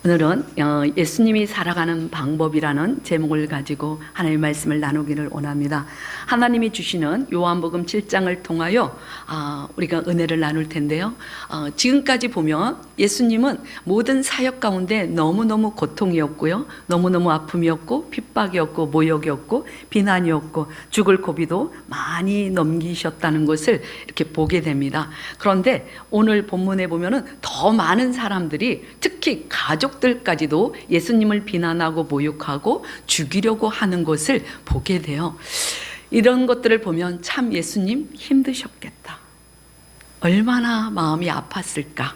오늘은 예수님이 살아가는 방법이라는 제목을 가지고 하나님의 말씀을 나누기를 원합니다. 하나님이 주시는 요한복음 7장을 통하여 우리가 은혜를 나눌 텐데요. 지금까지 보면 예수님은 모든 사역 가운데 너무너무 고통이었고요. 너무너무 아픔이었고 핍박이었고 모욕이었고 비난이었고 죽을 고비도 많이 넘기셨다는 것을 이렇게 보게 됩니다. 그런데 오늘 본문에 보면은 더 많은 사람들이 특히 가족들까지도 예수님을 비난하고 모욕하고 죽이려고 하는 것을 보게 돼요. 이런 것들을 보면 참 예수님 힘드셨겠다. 얼마나 마음이 아팠을까?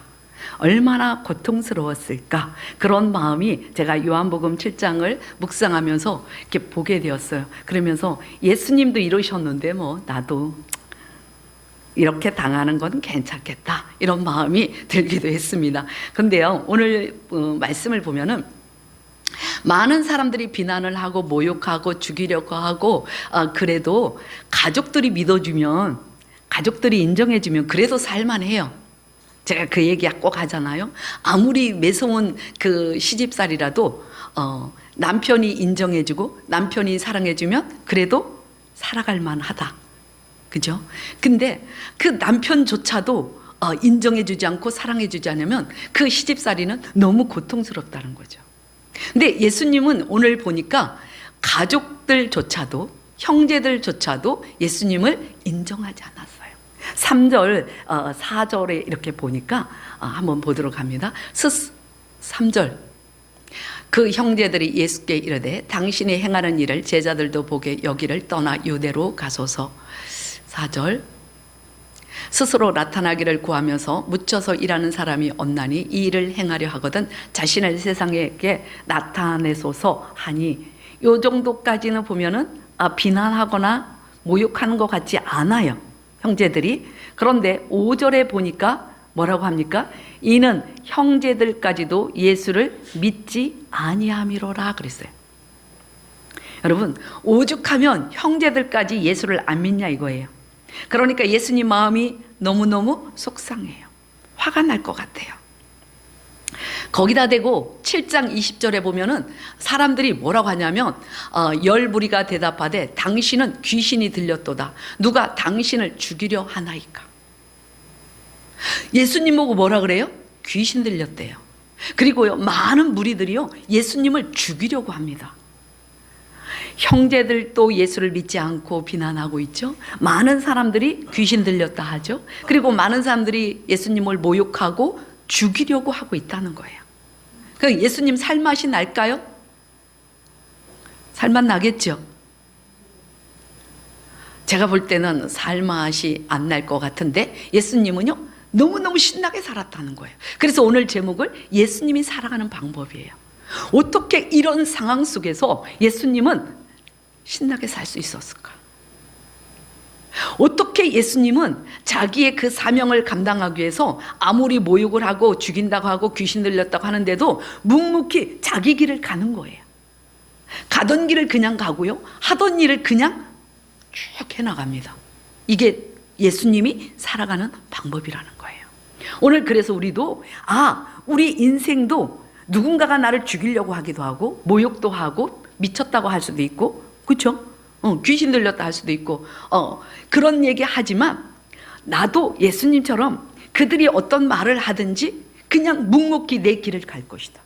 얼마나 고통스러웠을까? 그런 마음이 제가 요한복음 7장을 묵상하면서 이렇게 보게 되었어요. 그러면서 예수님도 이러셨는데 나도 이렇게 당하는 건 괜찮겠다, 이런 마음이 들기도 했습니다. 근데요, 오늘 말씀을 보면은 많은 사람들이 비난을 하고 모욕하고 죽이려고 하고 그래도 가족들이 믿어주면, 가족들이 인정해주면 그래도 살만해요. 제가 그 얘기 꼭 하잖아요. 아무리 매서운 그 시집살이라도 남편이 인정해주고 남편이 사랑해주면 그래도 살아갈 만하다. 그죠? 근데 그 남편조차도 인정해주지 않고 사랑해주지 않으면 그 시집살이는 너무 고통스럽다는 거죠. 근데 예수님은 오늘 보니까 가족들조차도, 형제들조차도 예수님을 인정하지 않았어요. 3절, 4절에 이렇게 보니까 한번 보도록 합니다. 3절. 그 형제들이 예수께 이르되 당신이 행하는 일을 제자들도 보게 여기를 떠나 유대로 가소서. 4절. 스스로 나타나기를 구하면서 묻혀서 일하는 사람이 없나니 이 일을 행하려 하거든 자신을 세상에게 나타내소서 하니, 요 정도까지는 보면은 비난하거나 모욕하는 것 같지 않아요, 형제들이. 그런데 5절에 보니까 뭐라고 합니까? 이는 형제들까지도 예수를 믿지 아니함이로라 그랬어요. 여러분, 오죽하면 형제들까지 예수를 안 믿냐 이거예요. 그러니까 예수님 마음이 너무너무 속상해요. 화가 날 것 같아요. 거기다 대고 7장 20절에 보면은 사람들이 뭐라고 하냐면 열 무리가 대답하되 당신은 귀신이 들렸도다. 누가 당신을 죽이려 하나이까? 예수님 보고 뭐라 그래요? 귀신 들렸대요. 그리고요, 많은 무리들이요 예수님을 죽이려고 합니다. 형제들도 예수를 믿지 않고 비난하고 있죠. 많은 사람들이 귀신 들렸다 하죠. 그리고 많은 사람들이 예수님을 모욕하고 죽이려고 하고 있다는 거예요. 그 예수님 살맛이 날까요? 살맛 나겠죠. 제가 볼 때는 살맛이 안 날 것 같은데 예수님은요 너무너무 신나게 살았다는 거예요. 그래서 오늘 제목을 예수님이 살아가는 방법이에요. 어떻게 이런 상황 속에서 예수님은 신나게 살 수 있었을까? 어떻게 예수님은 자기의 그 사명을 감당하기 위해서 아무리 모욕을 하고 죽인다고 하고 귀신 들렸다고 하는데도 묵묵히 자기 길을 가는 거예요. 가던 길을 그냥 가고요, 하던 일을 그냥 쭉 해나갑니다. 이게 예수님이 살아가는 방법이라는 거예요. 오늘 그래서 우리도 우리 인생도 누군가가 나를 죽이려고 하기도 하고 모욕도 하고 미쳤다고 할 수도 있고, 그렇죠? 귀신 들렸다 할 수도 있고 그런 얘기 하지만 나도 예수님처럼 그들이 어떤 말을 하든지 그냥 묵묵히 내 길을 갈 것이다.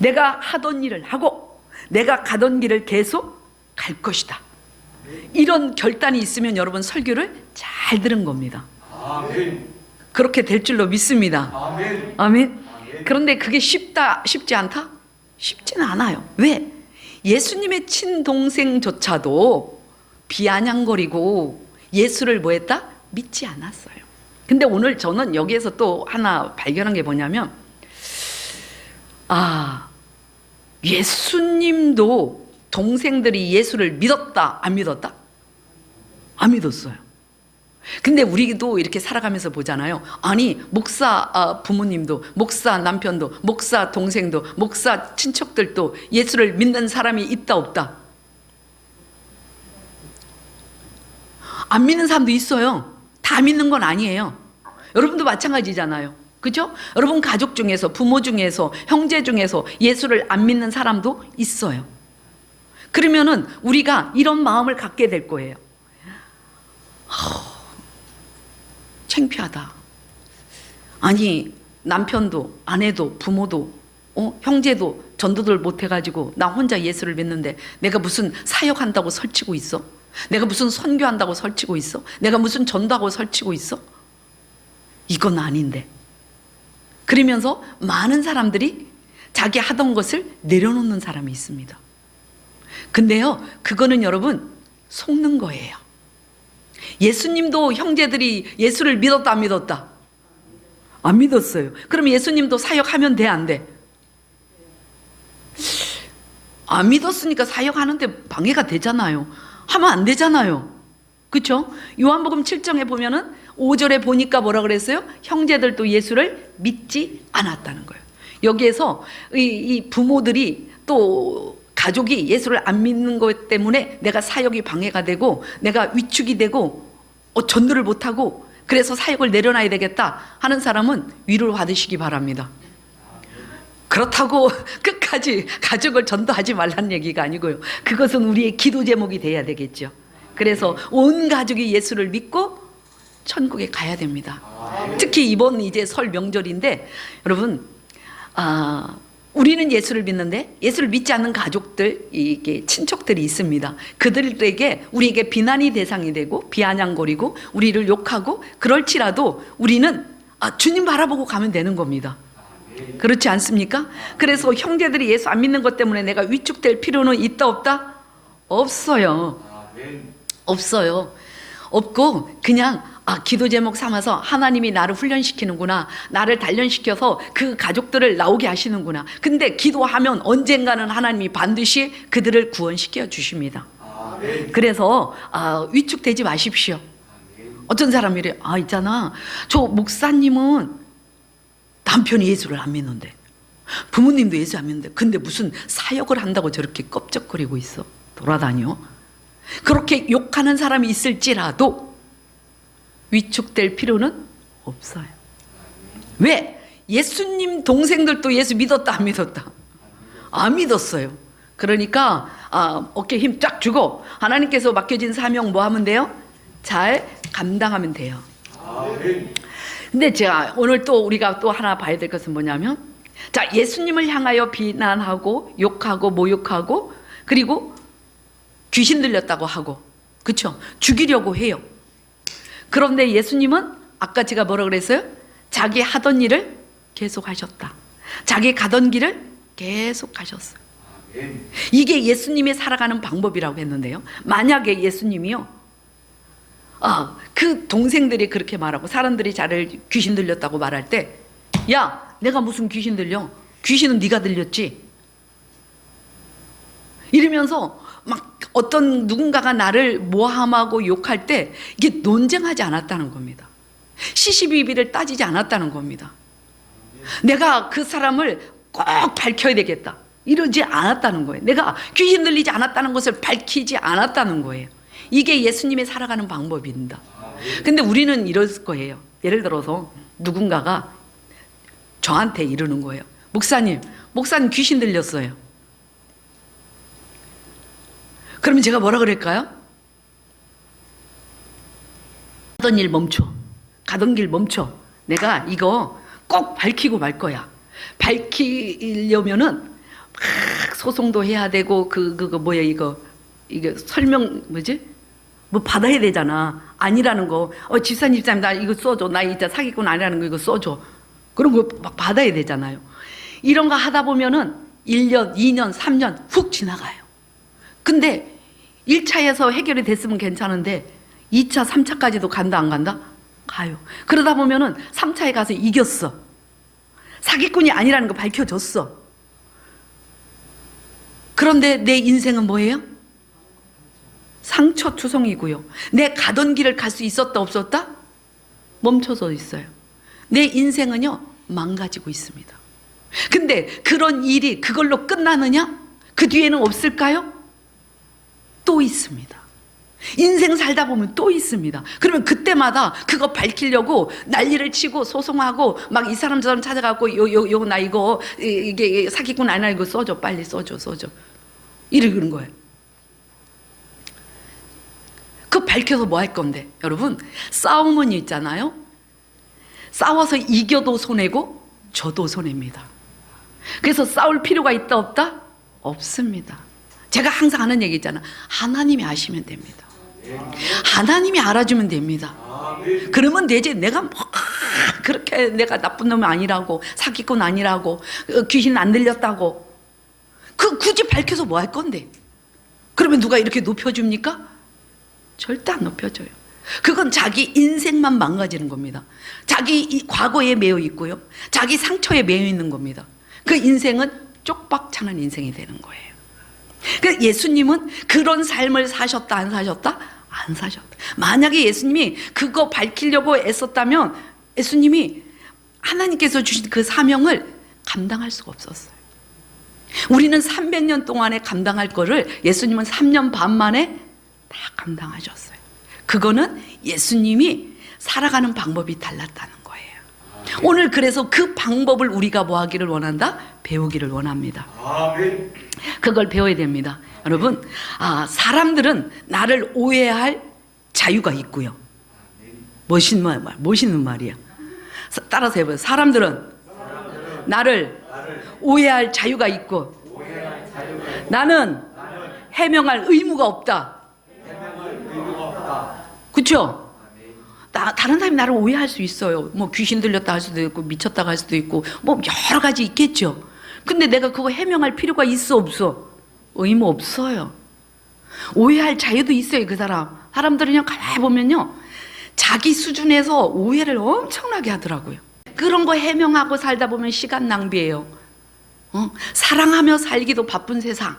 내가 하던 일을 하고 내가 가던 길을 계속 갈 것이다. 이런 결단이 있으면 여러분 설교를 잘 들은 겁니다. 아멘. 그렇게 될 줄로 믿습니다. 아멘. 아멘. 그런데 그게 쉽지 않다? 쉽지는 않아요. 왜? 예수님의 친동생조차도 비아냥거리고 예수를 뭐했다? 믿지 않았어요. 근데 오늘 저는 여기에서 또 하나 발견한 게 뭐냐면 예수님도 동생들이 예수를 믿었다, 안 믿었다? 안 믿었어요. 근데 우리도 이렇게 살아가면서 보잖아요. 아니, 목사 부모님도, 목사 남편도, 목사 동생도, 목사 친척들도 예수를 믿는 사람이 있다 없다? 안 믿는 사람도 있어요. 다 믿는 건 아니에요. 여러분도 마찬가지잖아요. 그죠? 여러분 가족 중에서, 부모 중에서, 형제 중에서 예수를 안 믿는 사람도 있어요. 그러면은 우리가 이런 마음을 갖게 될 거예요. 창피하다. 아니 남편도 아내도 부모도 형제도 전도들 못해가지고 나 혼자 예수를 믿는데 내가 무슨 사역한다고 설치고 있어? 내가 무슨 선교한다고 설치고 있어? 내가 무슨 전도하고 설치고 있어? 이건 아닌데. 그러면서 많은 사람들이 자기 하던 것을 내려놓는 사람이 있습니다. 근데요, 그거는 여러분 속는 거예요. 예수님도 형제들이 예수를 믿었다 안 믿었다? 안 믿었어요. 그럼 예수님도 사역하면 돼 안 돼? 안 믿었으니까 사역하는데 방해가 되잖아요. 하면 안 되잖아요. 그렇죠? 요한복음 7장에 보면은 5절에 보니까 뭐라 그랬어요? 형제들도 예수를 믿지 않았다는 거예요. 여기에서 이 부모들이 또 가족이 예수를 안 믿는 것 때문에 내가 사역이 방해가 되고 내가 위축이 되고 전도를 못하고 그래서 사역을 내려놔야 되겠다 하는 사람은 위로를 받으시기 바랍니다. 그렇다고 끝까지 가족을 전도하지 말라는 얘기가 아니고요. 그것은 우리의 기도 제목이 돼야 되겠죠. 그래서 온 가족이 예수를 믿고 천국에 가야 됩니다. 특히 이번 이제 설 명절인데 여러분, 우리는 예수를 믿는데 예수를 믿지 않는 가족들, 이게 친척들이 있습니다. 그들에게 우리에게 비난이 대상이 되고 비아냥거리고 우리를 욕하고 그럴지라도 우리는 주님 바라보고 가면 되는 겁니다. 그렇지 않습니까? 그래서 형제들이 예수 안 믿는 것 때문에 내가 위축될 필요는 있다 없다? 없어요. 없어요. 없고 그냥 기도 제목 삼아서 하나님이 나를 훈련시키는구나, 나를 단련시켜서 그 가족들을 나오게 하시는구나. 근데 기도하면 언젠가는 하나님이 반드시 그들을 구원시켜 주십니다. 그래서 위축되지 마십시오. 어떤 사람이 이래, 있잖아, 저 목사님은 남편이 예수를 안 믿는데 부모님도 예수 안 믿는데 근데 무슨 사역을 한다고 저렇게 껍적거리고 있어, 돌아다녀? 그렇게 욕하는 사람이 있을지라도 위축될 필요는 없어요. 왜? 예수님 동생들도 예수 믿었다 안 믿었다? 안 믿었어요. 그러니까 어깨 힘 쫙 주고 하나님께서 맡겨진 사명 뭐 하면 돼요? 잘 감당하면 돼요. 근데 제가 오늘 또 우리가 또 하나 봐야 될 것은 뭐냐면, 자, 예수님을 향하여 비난하고 욕하고 모욕하고 그리고 귀신 들렸다고 하고, 그렇죠? 죽이려고 해요. 그런데 예수님은 아까 제가 뭐라 그랬어요? 자기 하던 일을 계속 하셨다. 자기 가던 길을 계속 가셨어요. 이게 예수님이 살아가는 방법이라고 했는데요. 만약에 예수님이요, 그 동생들이 그렇게 말하고 사람들이 자를 귀신 들렸다고 말할 때, 야, 내가 무슨 귀신 들려? 귀신은 네가 들렸지. 이러면서 막 어떤 누군가가 나를 모함하고 욕할 때 이게 논쟁하지 않았다는 겁니다. 시시비비를 따지지 않았다는 겁니다. 내가 그 사람을 꼭 밝혀야 되겠다 이러지 않았다는 거예요. 내가 귀신 들리지 않았다는 것을 밝히지 않았다는 거예요. 이게 예수님이 살아가는 방법입니다. 근데 우리는 이럴 거예요. 예를 들어서 누군가가 저한테 이러는 거예요. 목사님 귀신 들렸어요. 그러면 제가 뭐라 그럴까요? 가던 일 멈춰. 가던 길 멈춰. 내가 이거 꼭 밝히고 말 거야. 밝히려면은 막 소송도 해야 되고 그거 뭐야 이거 설명 뭐지? 뭐 받아야 되잖아. 아니라는 거. 집사님 나 이거 써줘. 나 이제 사기꾼 아니라는 거 이거 써줘. 그런 거 막 받아야 되잖아요. 이런 거 하다 보면은 1년, 2년, 3년 훅 지나가요. 근데 1차에서 해결이 됐으면 괜찮은데 2차, 3차까지도 간다 안 간다? 가요. 그러다 보면은 3차에 가서 이겼어. 사기꾼이 아니라는 거 밝혀졌어. 그런데 내 인생은 뭐예요? 상처투성이고요. 내 가던 길을 갈 수 있었다 없었다? 멈춰서 있어요. 내 인생은요 망가지고 있습니다. 근데 그런 일이 그걸로 끝나느냐? 그 뒤에는 없을까요? 또 있습니다. 인생 살다 보면 또 있습니다. 그러면 그때마다 그거 밝히려고 난리를 치고 소송하고 막 이 사람 저 사람 찾아가고 요 나 이거 이게 사기꾼 아니야 이거 써줘 빨리 써줘 이러는 거예요. 그거 밝혀서 뭐 할 건데 여러분 싸움은 있잖아요. 싸워서 이겨도 손해고 져도 손해입니다. 그래서 싸울 필요가 있다 없다? 없습니다. 제가 항상 하는 얘기 있잖아. 하나님이 아시면 됩니다. 하나님이 알아주면 됩니다. 그러면 되지. 내가 뭐 그렇게 내가 나쁜 놈이 아니라고 사기꾼 아니라고 귀신 안 들렸다고 그 굳이 밝혀서 뭐 할 건데. 그러면 누가 이렇게 높여줍니까? 절대 안 높여줘요. 그건 자기 인생만 망가지는 겁니다. 자기 과거에 매여 있고요. 자기 상처에 매여 있는 겁니다. 그 인생은 쪽박차는 인생이 되는 거예요. 그러니까 예수님은 그런 삶을 사셨다 안 사셨다? 안 사셨다. 만약에 예수님이 그거 밝히려고 애썼다면 예수님이 하나님께서 주신 그 사명을 감당할 수가 없었어요. 우리는 300년 동안에 감당할 거를 예수님은 3년 반 만에 다 감당하셨어요. 그거는 예수님이 살아가는 방법이 달랐다는 거예요. 오늘 그래서 그 방법을 우리가 뭐 하기를 원한다? 배우기를 원합니다. 그걸 배워야 됩니다. 여러분, 사람들은 나를 오해할 자유가 있고요. 멋있는 말이야. 따라서 해봐요. 사람들은 나를 오해할 자유가 있고 나는 해명할 의무가 없다. 그렇죠? 다른 사람이 나를 오해할 수 있어요. 뭐 귀신 들렸다 할 수도 있고 미쳤다고 할 수도 있고 뭐 여러 가지 있겠죠. 근데 내가 그거 해명할 필요가 있어 없어? 의무 없어요. 오해할 자유도 있어요. 그 사람들은 그냥 가만히 보면요 자기 수준에서 오해를 엄청나게 하더라고요. 그런 거 해명하고 살다 보면 시간 낭비예요. 사랑하며 살기도 바쁜 세상,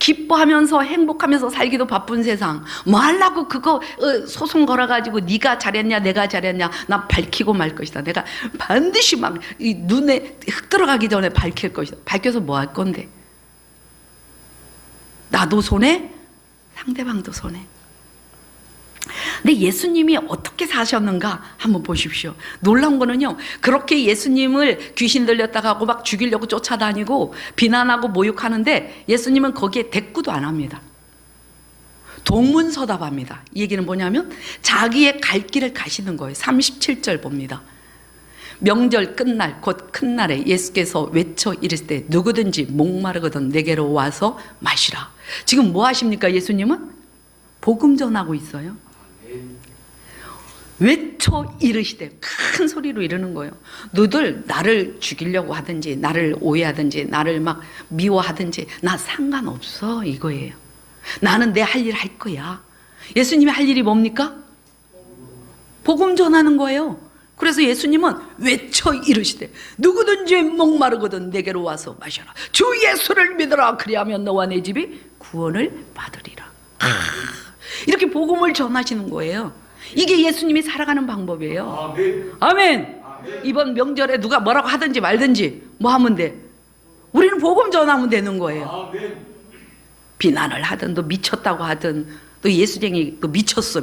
기뻐하면서 행복하면서 살기도 바쁜 세상, 뭐 하려고 그거 소송 걸어가지고 네가 잘했냐 내가 잘했냐 나 밝히고 말 것이다. 내가 반드시 막 이 눈에 흙 들어가기 전에 밝힐 것이다. 밝혀서 뭐 할 건데? 나도 손해, 상대방도 손해. 근데 예수님이 어떻게 사셨는가 한번 보십시오. 놀라운 거는요, 그렇게 예수님을 귀신 들렸다가 하고 막 죽이려고 쫓아다니고 비난하고 모욕하는데 예수님은 거기에 대꾸도 안 합니다. 동문서답합니다. 이 얘기는 뭐냐면 자기의 갈 길을 가시는 거예요. 37절 봅니다. 명절 끝날 곧 큰 날에 예수께서 외쳐 이르시되 누구든지 목마르거든 내게로 와서 마시라. 지금 뭐 하십니까? 예수님은 복음 전하고 있어요. 외쳐 이르시되 큰 소리로 이르는 거예요. 너들 나를 죽이려고 하든지 나를 오해하든지 나를 막 미워하든지 나 상관없어 이거예요. 나는 내 할 일 할 거야. 예수님이 할 일이 뭡니까? 복음 전하는 거예요. 그래서 예수님은 외쳐 이르시되 누구든지 목마르거든 내게로 와서 마셔라. 주 예수를 믿어라. 그리하면 너와 내 집이 구원을 받으리라. 이렇게 복음을 전하시는 거예요. 이게 예수님이 살아가는 방법이에요. 아멘. 이번 명절에 누가 뭐라고 하든지 말든지 뭐 하면 돼? 우리는 복음 전하면 되는 거예요. 비난을 하든 또 미쳤다고 하든 또 예수쟁이 또 미쳤어.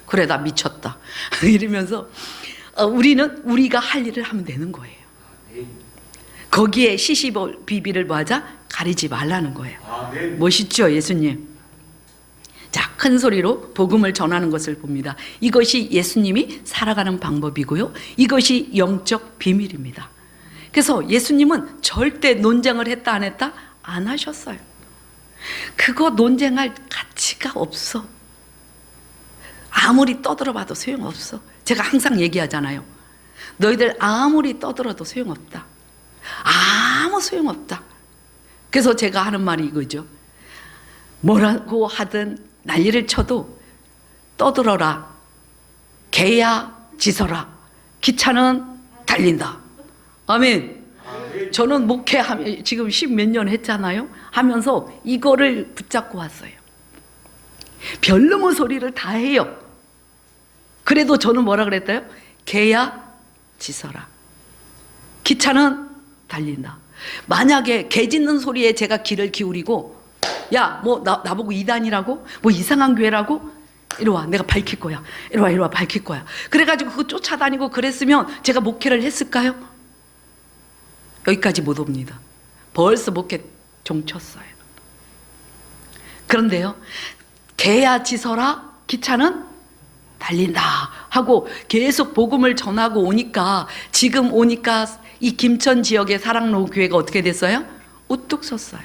그래 나 미쳤다 이러면서 우리가 할 일을 하면 되는 거예요. 거기에 시시비비를 뭐 하자? 가리지 말라는 거예요. 멋있죠 예수님? 자, 큰 소리로 복음을 전하는 것을 봅니다. 이것이 예수님이 살아가는 방법이고요. 이것이 영적 비밀입니다. 그래서 예수님은 절대 논쟁을 했다 안 했다? 안 하셨어요. 그거 논쟁할 가치가 없어. 아무리 떠들어봐도 소용없어. 제가 항상 얘기하잖아요. 너희들 아무리 떠들어도 소용없다. 아무 소용없다. 그래서 제가 하는 말이 이거죠. 뭐라고 하든 난리를 쳐도 떠들어라. 개야 짖어라. 기차는 달린다. 아멘. 저는 목회하면 지금 10몇 년 했잖아요. 하면서 이거를 붙잡고 왔어요. 별놈의 소리를 다 해요. 그래도 저는 뭐라 그랬어요? 개야 짖어라. 기차는 달린다. 만약에 개 짖는 소리에 제가 귀를 기울이고 야, 뭐 나보고 이단이라고? 뭐 이상한 교회라고? 이리 와, 내가 밝힐 거야. 이리 와, 밝힐 거야. 그래가지고 그거 쫓아다니고 그랬으면 제가 목회를 했을까요? 여기까지 못 옵니다. 벌써 목회 종쳤어요. 그런데요, 개야 짖어라, 기차는 달린다 하고 계속 복음을 전하고 오니까, 지금 오니까 이 김천 지역의 사랑로 교회가 어떻게 됐어요? 우뚝 섰어요.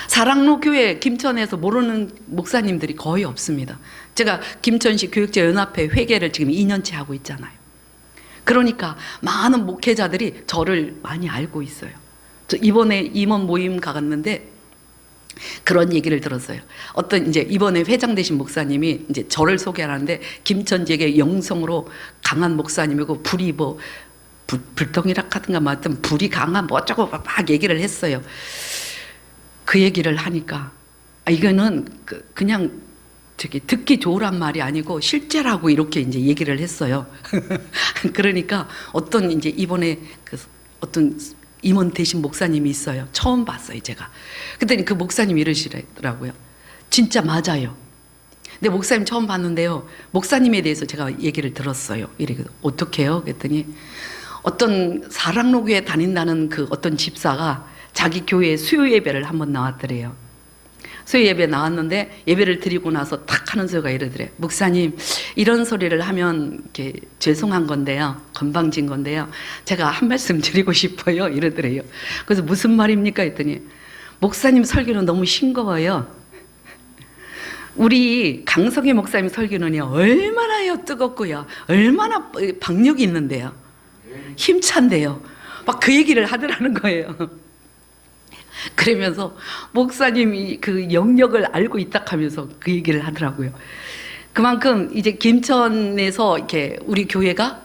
사랑로 교회 김천에서 모르는 목사님들이 거의 없습니다. 제가 김천시 교육자 연합회 회계를 지금 2년째 하고 있잖아요. 그러니까 많은 목회자들이 저를 많이 알고 있어요. 저 이번에 임원 모임 가갔는데 그런 얘기를 들었어요. 어떤 이제 이번에 회장 되신 목사님이 이제 저를 소개하는데, 김천 지역의 영성으로 강한 목사님이고 불이 뭐 불통이라 하든가 뭐 하여튼 불이 강한 뭐 어쩌고 막 얘기를 했어요. 그 얘기를 하니까 이거는 그냥 저기 듣기 좋으란 말이 아니고 실제라고 이렇게 이제 얘기를 했어요. 그러니까 어떤 이제 이번에 그 어떤 임원 되신 목사님이 있어요. 처음 봤어요, 제가. 그랬더니 그 목사님이 이러시더라고요. 진짜 맞아요. 근데 목사님 처음 봤는데요, 목사님에 대해서 제가 얘기를 들었어요. 이렇게 어떻게 해요? 그랬더니 어떤 사랑로 교회 다닌다는 그 어떤 집사가 자기 교회에 수요 예배를 한번 나왔더래요. 수요 예배 나왔는데 예배를 드리고 나서 탁 하는 소리가 이러더래요. 목사님, 이런 소리를 하면 이렇게 죄송한 건데요, 건방진 건데요, 제가 한 말씀 드리고 싶어요, 이러더래요. 그래서 무슨 말입니까? 했더니 목사님 설교는 너무 싱거워요. 우리 강성희 목사님 설교는요, 얼마나요 뜨겁고요, 얼마나 박력이 있는데요, 힘찬데요, 막 그 얘기를 하더라는 거예요. 그러면서 목사님이 그 영역을 알고 있다 하면서 그 얘기를 하더라고요. 그만큼 이제 김천에서 이렇게 우리 교회가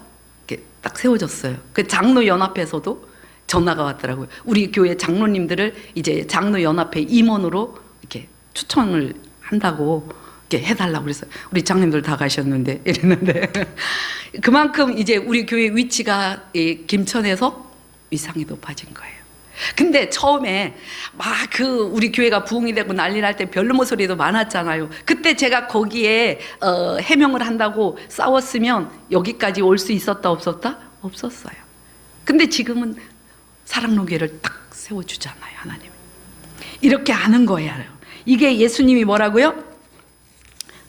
이렇게 딱 세워졌어요. 그 장로연합회에서도 전화가 왔더라고요. 우리 교회 장로님들을 이제 장로연합회 임원으로 이렇게 추천을 한다고 이렇게 해달라고 그랬어요. 우리 장님들 다 가셨는데 이랬는데 그만큼 이제 우리 교회 위치가 이 김천에서 위상이 높아진 거예요. 근데 처음에 막 그 우리 교회가 부흥이 되고 난리 날 때 별로모 소리도 많았잖아요. 그때 제가 거기에 해명을 한다고 싸웠으면 여기까지 올 수 있었다 없었다? 없었어요. 근데 지금은 사랑로 교회를 딱 세워주잖아요, 하나님. 이렇게 아는 거예요. 이게 예수님이 뭐라고요?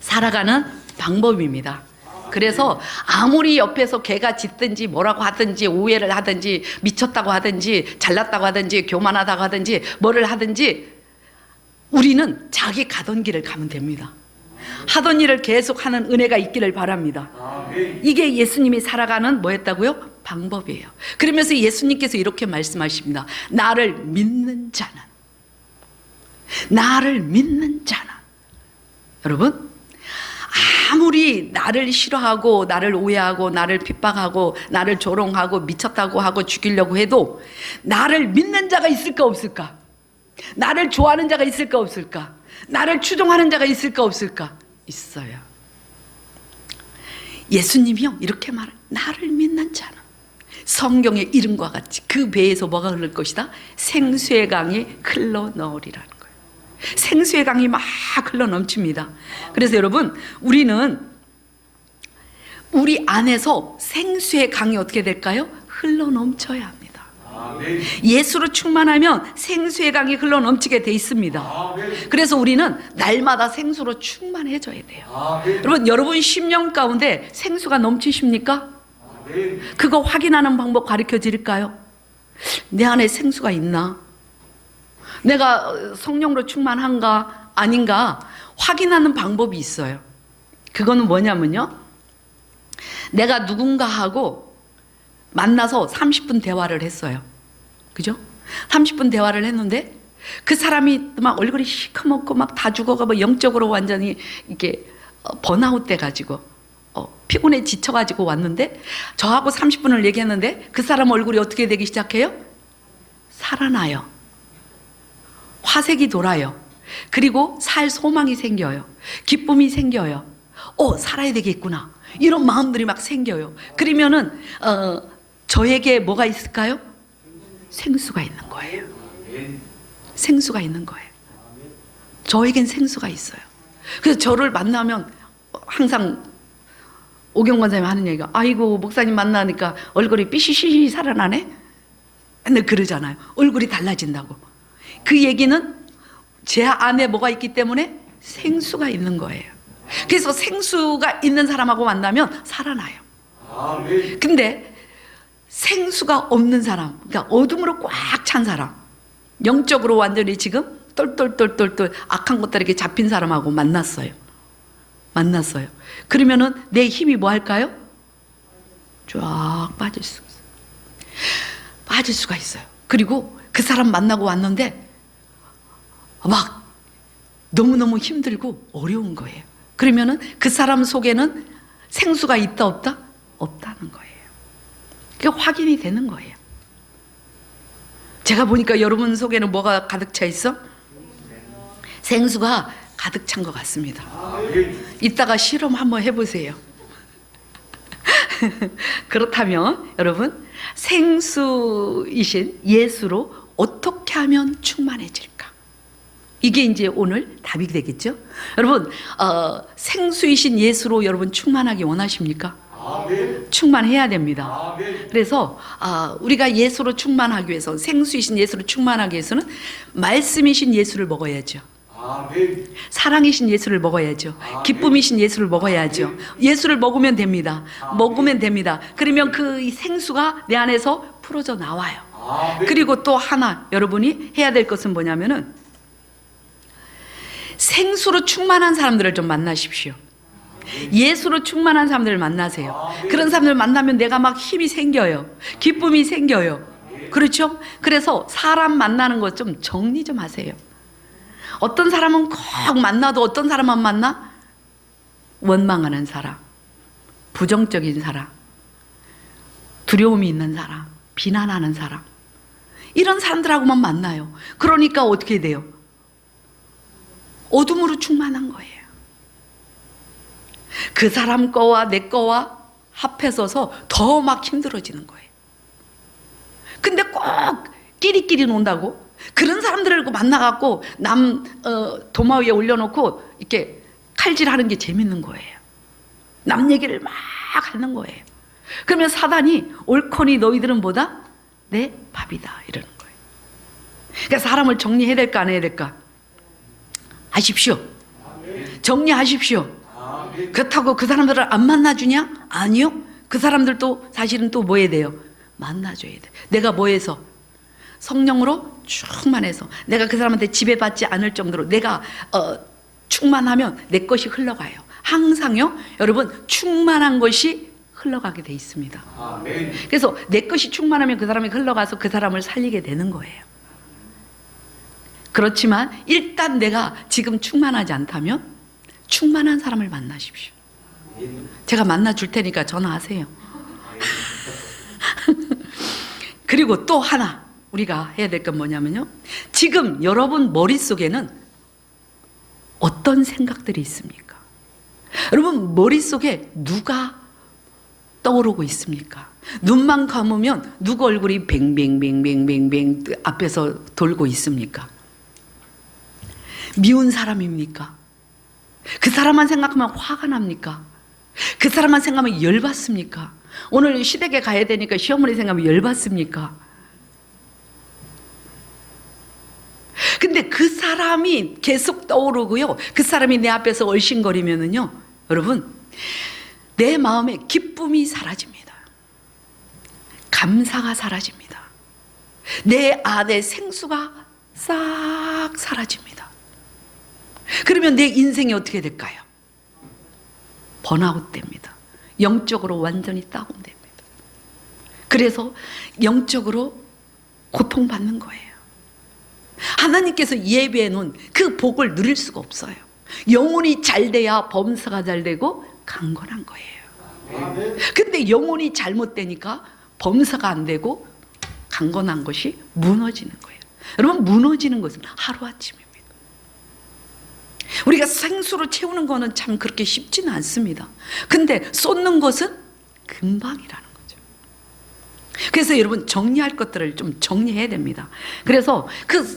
살아가는 방법입니다. 그래서 아무리 옆에서 개가 짖든지 뭐라고 하든지 오해를 하든지 미쳤다고 하든지 잘났다고 하든지 교만하다고 하든지 뭐를 하든지 우리는 자기 가던 길을 가면 됩니다. 하던 일을 계속하는 은혜가 있기를 바랍니다. 이게 예수님이 살아가는 뭐였다고요? 방법이에요. 그러면서 예수님께서 이렇게 말씀하십니다. 나를 믿는 자는 여러분, 아무리 나를 싫어하고 나를 오해하고 나를 핍박하고 나를 조롱하고 미쳤다고 하고 죽이려고 해도 나를 믿는 자가 있을까 없을까? 나를 좋아하는 자가 있을까 없을까? 나를 추종하는 자가 있을까 없을까? 있어요. 예수님이요 이렇게 말해요. 나를 믿는 자는 성경의 이름과 같이 그 배에서 뭐가 흐를 것이다? 생수의 강이 흘러 넣으리라는 거예요. 생수의 강이 막 흘러 넘칩니다. 그래서 여러분, 우리는 우리 안에서 생수의 강이 어떻게 될까요? 흘러 넘쳐야 합니다. 예수로 충만하면 생수의 강이 흘러 넘치게 돼 있습니다. 그래서 우리는 날마다 생수로 충만해져야 돼요. 여러분 심령 가운데 생수가 넘치십니까? 그거 확인하는 방법 가르쳐 드릴까요? 내 안에 생수가 있나? 내가 성령으로 충만한가 아닌가 확인하는 방법이 있어요. 그거는 뭐냐면요, 내가 누군가하고 만나서 30분 대화를 했어요. 그죠? 30분 대화를 했는데 그 사람이 막 얼굴이 시커멓고 막 다 죽어가 뭐 영적으로 완전히 이렇게 번아웃 돼가지고 피곤해 지쳐가지고 왔는데 저하고 30분을 얘기했는데 그 사람 얼굴이 어떻게 되기 시작해요? 살아나요. 화색이 돌아요. 그리고 살 소망이 생겨요. 기쁨이 생겨요. 살아야 되겠구나. 이런 마음들이 막 생겨요. 그러면은 저에게 뭐가 있을까요? 생수가 있는 거예요. 생수가 있는 거예요. 저에겐 생수가 있어요. 그래서 저를 만나면 항상 오경 권사님 하는 얘기가, 아이고 목사님 만나니까 얼굴이 삐시시 살아나네? 근데 그러잖아요. 얼굴이 달라진다고. 그 얘기는 제 안에 뭐가 있기 때문에 생수가 있는 거예요. 그래서 생수가 있는 사람하고 만나면 살아나요. 근데 생수가 없는 사람, 그러니까 어둠으로 꽉 찬 사람, 영적으로 완전히 지금 똘똘똘똘똘 악한 것들에게 잡힌 사람하고 만났어요. 그러면은 내 힘이 뭐 할까요? 쫙 빠질 수가 있어요. 그리고 그 사람 만나고 왔는데 막 너무너무 힘들고 어려운 거예요. 그러면은 그 사람 속에는 생수가 있다 없다? 없다는 거예요. 그게 확인이 되는 거예요. 제가 보니까 여러분 속에는 뭐가 가득 차 있어? 생수가 가득 찬 것 같습니다. 이따가 실험 한번 해보세요. 그렇다면 여러분, 생수이신 예수로 어떻게 하면 충만해질까? 이게 이제 오늘 답이 되겠죠? 여러분, 생수이신 예수로 여러분 충만하기 원하십니까? 충만해야 됩니다. 그래서 우리가 예수로 충만하기 위해서, 생수이신 예수로 충만하기 위해서는 말씀이신 예수를 먹어야죠. 사랑이신 예수를 먹어야죠. 기쁨이신 예수를 먹어야죠. 예수를 먹으면 됩니다. 그러면 그 생수가 내 안에서 풀어져 나와요. 그리고 또 하나 여러분이 해야 될 것은 뭐냐면은, 생수로 충만한 사람들을 좀 만나십시오. 예수로 충만한 사람들을 만나세요. 그런 사람들을 만나면 내가 막 힘이 생겨요. 기쁨이 생겨요. 그렇죠? 그래서 사람 만나는 것 좀 정리 좀 하세요. 어떤 사람은 꼭 만나도 어떤 사람만 만나? 원망하는 사람, 부정적인 사람, 두려움이 있는 사람, 비난하는 사람, 이런 사람들하고만 만나요. 그러니까 어떻게 돼요? 어둠으로 충만한 거예요. 그 사람 거와 내 거와 합해서서 더 막 힘들어지는 거예요. 근데 꼭 끼리끼리 논다고? 그런 사람들을 만나갖고 도마 위에 올려놓고 이렇게 칼질하는 게 재밌는 거예요. 남 얘기를 막 하는 거예요. 그러면 사단이 옳거니 너희들은 뭐다? 내 밥이다 이러는 거예요. 그러니까 사람을 정리해야 될까 안 해야 될까? 하십시오. 정리하십시오. 그렇다고 그 사람들을 안 만나주냐? 아니요. 그 사람들도 사실은 또 뭐 해야 돼요? 만나줘야 돼. 내가 뭐해서? 성령으로 충만해서 내가 그 사람한테 지배받지 않을 정도로 내가 충만하면 내 것이 흘러가요. 항상요, 여러분, 충만한 것이 흘러가게 돼 있습니다. 아멘. 그래서 내 것이 충만하면 그 사람이 흘러가서 그 사람을 살리게 되는 거예요. 그렇지만 일단 내가 지금 충만하지 않다면 충만한 사람을 만나십시오. 제가 만나줄 테니까 전화하세요. 그리고 또 하나 우리가 해야 될 건 뭐냐면요, 지금 여러분 머릿속에는 어떤 생각들이 있습니까? 여러분 머릿속에 누가 떠오르고 있습니까? 눈만 감으면 누구 얼굴이 뱅뱅뱅뱅뱅뱅 앞에서 돌고 있습니까? 미운 사람입니까? 그 사람만 생각하면 화가 납니까? 그 사람만 생각하면 열받습니까? 오늘 시댁에 가야 되니까 시어머니 생각하면 열받습니까? 근데 그 사람이 계속 떠오르고요, 그 사람이 내 앞에서 얼씬거리면은요, 여러분, 내 마음에 기쁨이 사라집니다. 감사가 사라집니다. 내 안에 생수가 싹 사라집니다. 그러면 내 인생이 어떻게 될까요? 번아웃 됩니다. 영적으로 완전히 다운됩니다. 그래서 영적으로 고통받는 거예요. 하나님께서 예배해 놓은 그 복을 누릴 수가 없어요. 영혼이 잘 돼야 범사가 잘 되고 강건한 거예요. 근데 영혼이 잘못되니까 범사가 안 되고 강건한 것이 무너지는 거예요. 여러분, 무너지는 것은 하루아침입니다. 우리가 생수로 채우는 거는 참 그렇게 쉽지는 않습니다. 근데 쏟는 것은 금방이라는 거죠. 그래서 여러분 정리할 것들을 좀 정리해야 됩니다. 그래서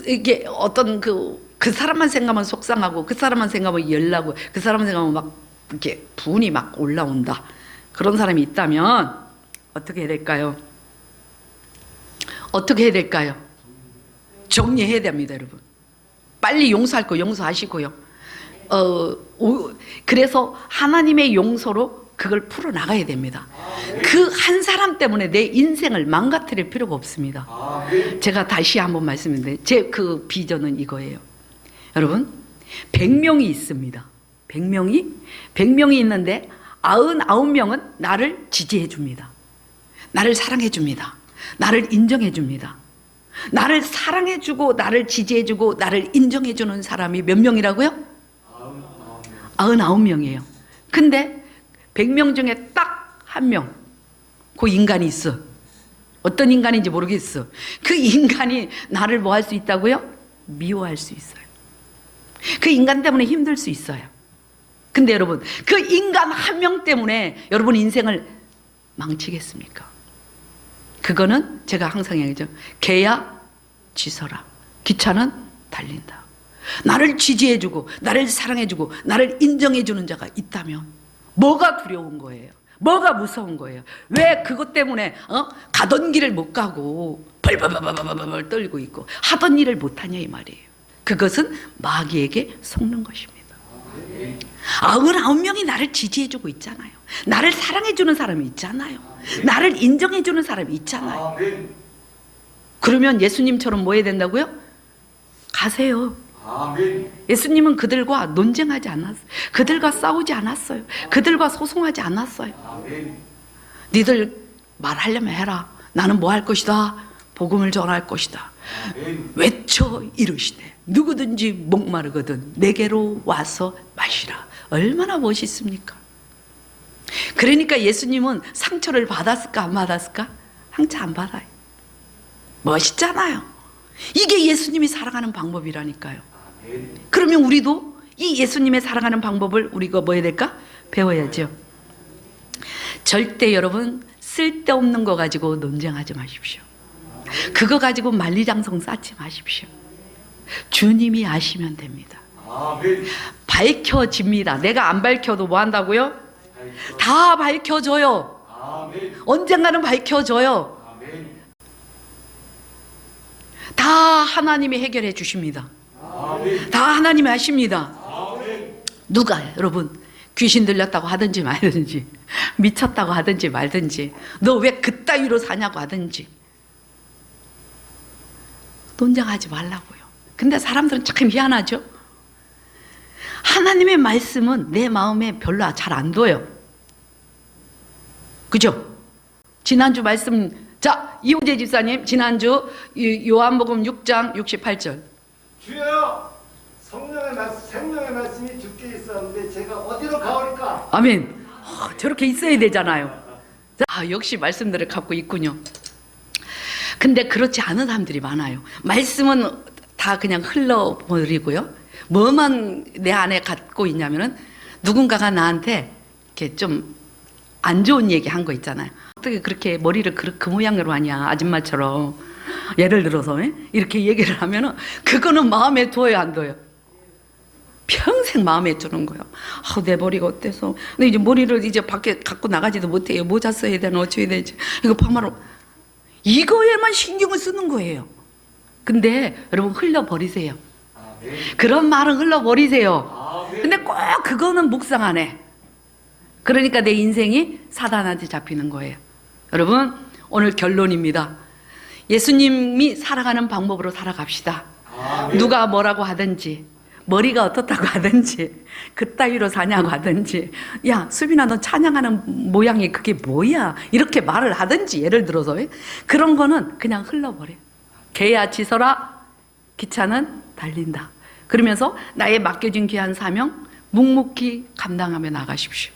이게 어떤 그 사람만 생각하면 속상하고 그 사람만 생각하면 열나고 그 사람만 생각하면 막 이렇게 분이 막 올라온다. 그런 사람이 있다면 어떻게 해야 될까요? 어떻게 해야 될까요? 정리해야 됩니다, 여러분. 빨리 용서할 거 용서하시고요. 그래서 하나님의 용서로 그걸 풀어나가야 됩니다. 그 한 사람 때문에 내 인생을 망가뜨릴 필요가 없습니다. 제가 다시 한번 말씀드리는데 제 그 비전은 이거예요. 여러분 100명이 있습니다. 100명이 있는데 99명은 나를 지지해 줍니다. 나를 사랑해 줍니다. 나를 인정해 줍니다. 나를 사랑해 주고 나를 지지해 주고 나를 인정해 주는 사람이 몇 명이라고요? 99명이에요. 근데 100명 중에 딱 한 명, 그 인간이 있어. 어떤 인간인지 모르겠어. 그 인간이 나를 뭐 할 수 있다고요? 미워할 수 있어요. 그 인간 때문에 힘들 수 있어요. 근데 여러분, 그 인간 한 명 때문에 여러분 인생을 망치겠습니까? 그거는 제가 항상 얘기하죠. 개야 짖어라. 기차는 달린다. 나를 지지해주고 나를 사랑해주고 나를 인정해주는 자가 있다면 뭐가 두려운 거예요? 뭐가 무서운 거예요? 왜 그것 때문에 가던 길을 못 가고 벌벌벌벌벌 떨고 있고 하던 일을 못하냐 이 말이에요. 그것은 마귀에게 속는 것입니다. 99명이 나를 지지해주고 있잖아요. 나를 사랑해주는 사람이 있잖아요. 나를 인정해주는 사람이 있잖아요. 그러면 예수님처럼 뭐 해야 된다고요? 가세요. 예수님은 그들과 논쟁하지 않았어요. 그들과 싸우지 않았어요. 그들과 소송하지 않았어요. 니들 말하려면 해라. 나는 뭐 할 것이다. 복음을 전할 것이다. 외쳐 이르시되 누구든지 목마르거든 내게로 와서 마시라. 얼마나 멋있습니까? 그러니까 예수님은 상처를 받았을까 안 받았을까? 상처 안 받아요. 멋있잖아요. 이게 예수님이 살아가는 방법이라니까요. 그러면 우리도 이 예수님의 살아가는 방법을 우리가 뭐 해야 될까? 배워야죠. 절대 여러분 쓸데없는 거 가지고 논쟁하지 마십시오. 그거 가지고 만리장성 쌓지 마십시오. 주님이 아시면 됩니다. 밝혀집니다. 내가 안 밝혀도 뭐 한다고요? 다 밝혀져요. 언젠가는 밝혀져요. 다 하나님이 해결해 주십니다. 다 하나님이 하십니다. 누가 여러분 귀신 들렸다고 하든지 말든지 미쳤다고 하든지 말든지 너 왜 그따위로 사냐고 하든지 논쟁하지 말라고요. 근데 사람들은 참 희한하죠. 하나님의 말씀은 내 마음에 별로 잘 안 둬요. 그죠? 지난주 말씀, 자 이호재 집사님 지난주 요한복음 6장 68절 주여 생명의 말씀이 주께 있었는데 제가 어디로 가오리까? 아멘. 저렇게 있어야 되잖아요. 자, 역시 말씀들을 갖고 있군요. 근데 그렇지 않은 사람들이 많아요. 말씀은 다 그냥 흘러버리고요. 뭐만 내 안에 갖고 있냐면은 누군가가 나한테 이렇게 좀 안 좋은 얘기 한 거 있잖아요. 어떻게 그렇게 머리를 그 모양으로 하냐 아줌마처럼 예를 들어서 이렇게 얘기를 하면은 그거는 마음에 둬요 안 둬요? 평생 마음에 두는 거예요. 내 머리가 어때서? 근데 이제 머리를 이제 밖에 갖고 나가지도 못해요. 모자 써야 되나 어쩌야 되지? 이거 파마로 이거에만 신경을 쓰는 거예요. 근데 여러분 흘려버리세요. 그런 말은 흘려버리세요. 근데 꼭 그거는 묵상 안 해. 그러니까 내 인생이 사단한테 잡히는 거예요. 여러분 오늘 결론입니다. 예수님이 살아가는 방법으로 살아갑시다. 누가 뭐라고 하든지 머리가 어떻다고 하든지 그따위로 사냐고 하든지 야 수빈아 너 찬양하는 모양이 그게 뭐야 이렇게 말을 하든지 예를 들어서 그런 거는 그냥 흘러버려. 개야 짖어라 기차는 달린다. 그러면서 나의 맡겨진 귀한 사명 묵묵히 감당하며 나가십시오.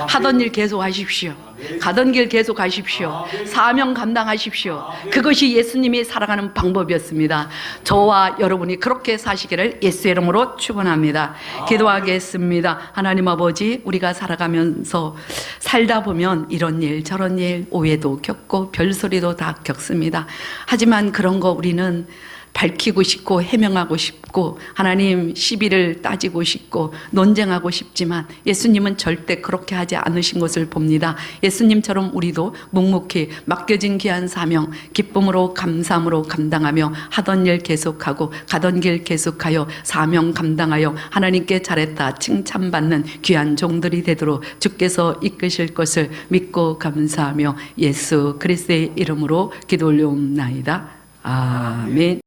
하던 일 계속 하십시오. 가던 길 계속 가십시오. 사명 감당하십시오. 그것이 예수님이 살아가는 방법이었습니다. 저와 여러분이 그렇게 사시기를 예수의 이름으로 축원합니다. 기도하겠습니다. 하나님 아버지, 우리가 살아가면서 살다 보면 이런 일 저런 일 오해도 겪고 별소리도 다 겪습니다. 하지만 그런 거 우리는 밝히고 싶고 해명하고 싶고 하나님 시비를 따지고 싶고 논쟁하고 싶지만 예수님은 절대 그렇게 하지 않으신 것을 봅니다. 예수님처럼 우리도 묵묵히 맡겨진 귀한 사명 기쁨으로 감사함으로 감당하며 하던 일 계속하고 가던 길 계속하여 사명 감당하여 하나님께 잘했다 칭찬받는 귀한 종들이 되도록 주께서 이끄실 것을 믿고 감사하며 예수 그리스도의 이름으로 기도 올려옵나이다. 아멘.